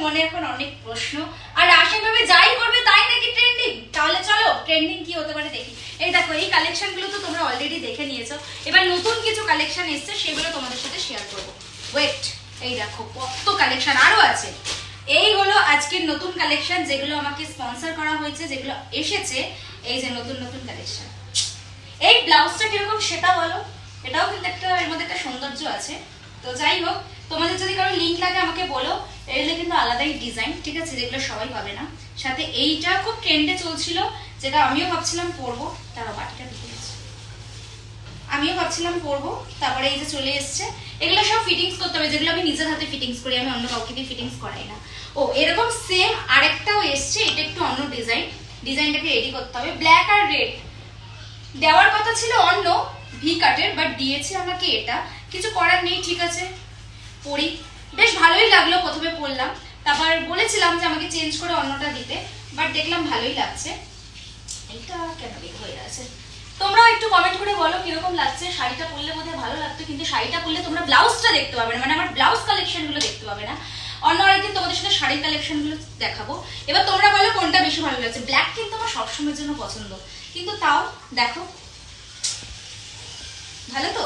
মনে এখন অনেক প্রশ্ন। আর রাশিয়ান ভাবে যাই করবে তাই নাকি ট্রেন্ডিং? তাহলে চলো ট্রেন্ডিং কি হতে পারে দেখি। এই দেখো, এই কালেকশনগুলো তো তোমরা অলরেডি দেখে নিয়েছো। এবার নতুন কিছু কালেকশন এসছে, সেগুলো তোমাদের সাথে শেয়ার করবো। ওয়েট, এই দেখো কত কালেকশন আরো আছে। এই হলো আজকের নতুন কালেকশন, যেগুলো আমাকে স্পন্সর করা হয়েছে, যেগুলো এসেছে। এই যে নতুন নতুন কালেকশন। এই ব্লাউজটা কিরকম সেটা বলো। এটাও কিন্তু একটা, এর মধ্যে একটা সৌন্দর্য আছে। তো যাই হোক, তোমাদের যদি কারো লিঙ্ক লাগে আমাকে বলো। এগুলো কিন্তু আলাদাই ডিজাইন, ঠিক আছে, যেগুলো সবাই পাবে না। সাথে এইটা খুব ট্রেন্ডে চলছিল, যেটা আমিও ভাবছিলাম পরবো। তারও বাটিটা ঢুকে গেছে, আমিও ভাবছিলাম পরবো। তারপরে এই যে চলে এসছে। এগুলো সব ফিটিংস করতে হবে, যেগুলো আমি নিজের হাতে ফিটিংস করি, আমি অন্য কাউকে দিয়ে ফিটিংস করাই না। ও এরকম সেম আরেকটাও এসছে, এটা একটু অন্য ডিজাইন। ডিজাইনটাকে রেডি করতে হবে। ব্ল্যাক আর রেড দেওয়ার কথা ছিল অন্য ভি কাটের, বাট দিয়েছে আমাকে এটা। কিছু করার নেই, ঠিক আছে, পরি। বেশ ভালোই লাগলো প্রথমে পরলাম, তারপর বলেছিলাম যে আমাকে চেঞ্জ করে অন্যটা দিতে, বাট দেখলাম ভালোই লাগছে। এটা কেন বের হয়ে আছে? তোমরাও একটু কমেন্ট করে বলো কিরকম লাগছে। শাড়িটা পরলে বোধহয় ভালো লাগতো, কিন্তু শাড়িটা পরলে তোমরা ব্লাউজটা দেখতে পাবে না, মানে আমার ব্লাউজ কালেকশনগুলো দেখতে পাবে না। অন্য আরেকদিন তোমাদের সাথে শাড়ির কালেকশনগুলো দেখাবো। এবার তোমরা বলো কোনটা বেশি ভালো লাগছে। ব্ল্যাক কিন্তু আমার সবসময়ের জন্য পছন্দ, কিন্তু তাও দেখো ভালো তো।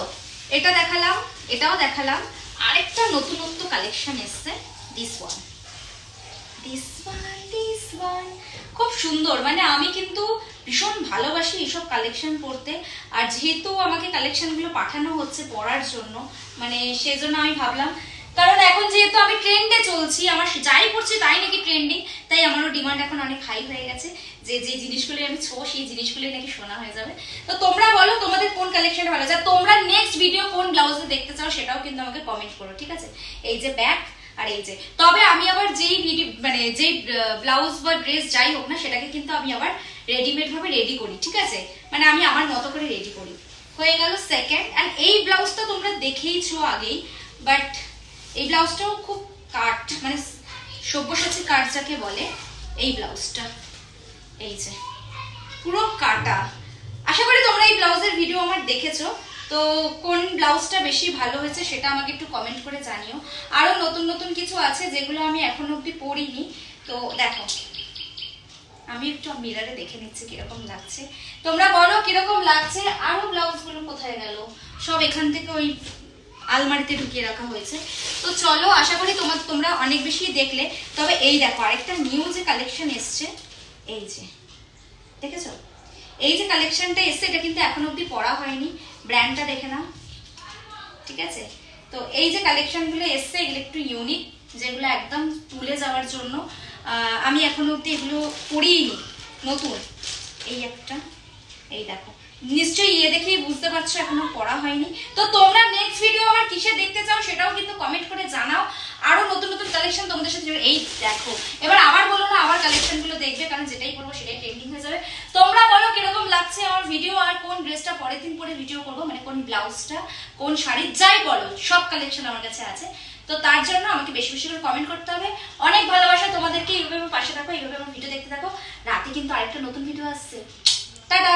এটা দেখালাম, এটাও দেখালাম। আরেকটা নতুনত্ব কালেকশন এসছে, দিস ওয়ান খুব সুন্দর। মানে আমি কিন্তু ভীষণ ভালোবাসি এইসব কালেকশন পড়তে। আর যেহেতু আমাকে কালেকশনগুলো পাঠানো হচ্ছে পরার জন্য, মানে সেজন্য আমি ভাবলাম, কারণ এখন যেহেতু আমি ট্রেন্ডে চলছি, আমার যাই পড়ছি তাই নাকি ট্রেন্ডিং, তাই আমারও ডিমান্ড এখন অনেক হাই হয়ে গেছে, যে যে জিনিসগুলো আমি ছো সেই জিনিসগুলোই নাকি শোনা হয়ে যাবে। তো তোমরা বলো তোমাদের কোন কালেকশনটা ভালো যায়, তোমরা নেক্সট ভিডিও কোন ব্লাউজে দেখতে চাও সেটাও কিন্তু আমাকে কমেন্ট করো, ঠিক আছে। এই যে ব্যাক আর এই যে, তবে আমি আবার যেই ভিডিও মানে যেই ব্লাউজ বা ড্রেস যাই হোক না, সেটাকে কিন্তু আমি আবার রেডিমেড ভাবে রেডি করি, ঠিক আছে, মানে আমি আমার মতো করে রেডি করি। হয়ে গেল সেকেন্ড। অ্যান্ড এই ব্লাউজটা তোমরা দেখেইছো আগেই, বাট এই ব্লাউজটাও খুব কাট, মানে সব্যসাচী কাট যাকে বলে, এই ব্লাউজটা এই যে পুরো কাটা। আশা করি তোমরা এই ব্লাউজের ভিডিও আমার দেখেছো। তো কোন ব্লাউজটা বেশি ভালো হয়েছে সেটা আমাকে একটু কমেন্ট করে জানিও। আরো নতুন নতুন কিছু আছে যেগুলো আমি এখনো অব্দি পরিনি। তো দেখো, আমি একটু মিররে দেখে নিচ্ছি কিরকম লাগছে, তোমরা বলো কিরকম লাগছে। আরো ব্লাউজগুলো কোথায় গেল? সব এখান থেকে ওই আলমারিতে ঢুকিয়ে রাখা হয়েছে। তো চলো, আশা করি তোমরা অনেক বেশি দেখলে। তবে এই দেখো আরেকটা নিউ যে কালেকশন এসছে, এই যে দেখেছো, এই যে কালেকশনটা এসছে, এটা কিন্তু এখনো অব্দি পরা হয়নি। ব্র্যান্ডটা দেখে নাও, ঠিক আছে। তো এই যে কালেকশনগুলো এসছে, এগুলো একটু ইউনিক, যেগুলো একদম তুলে যাওয়ার জন্য। আমি এখনো অব্দি এগুলো পরিনি, নতুন। এই একটা, এই দেখো, নিশ্চয়ই ইয়ে দেখেই বুঝতে পারছো এখনো পড়া হয়নি। তো তোমরা নেক্সট ভিডিও আমার কিসে দেখতে চাও সেটাও কিন্তু কমেন্ট করে জানাও। আরো নতুন নতুন কালেকশন তোমাদের সাথে। এই দেখো, এবার আবার বলো না আবার কালেকশনগুলো দেখবে, কারণ যেটাই করবো সেটাই ট্রেন্ডিং হয়ে যাবে। তোমরা বলো কিরকম লাগছে আমার ভিডিও, আর কোন ড্রেসটা পরের দিন পরে ভিডিও করবো, মানে কোন ব্লাউজটা, কোন শাড়ি, যাই বলো, সব কালেকশন আমার কাছে আছে। তো তার জন্য আমাকে বেশি বেশি করে কমেন্ট করতে হবে। অনেক ভালোবাসা তোমাদেরকে, এইভাবে আমার পাশে থাকো, এইভাবে আমার ভিডিও দেখতে থাকো। রাতে কিন্তু আরেকটা নতুন ভিডিও আসছে। টাটা।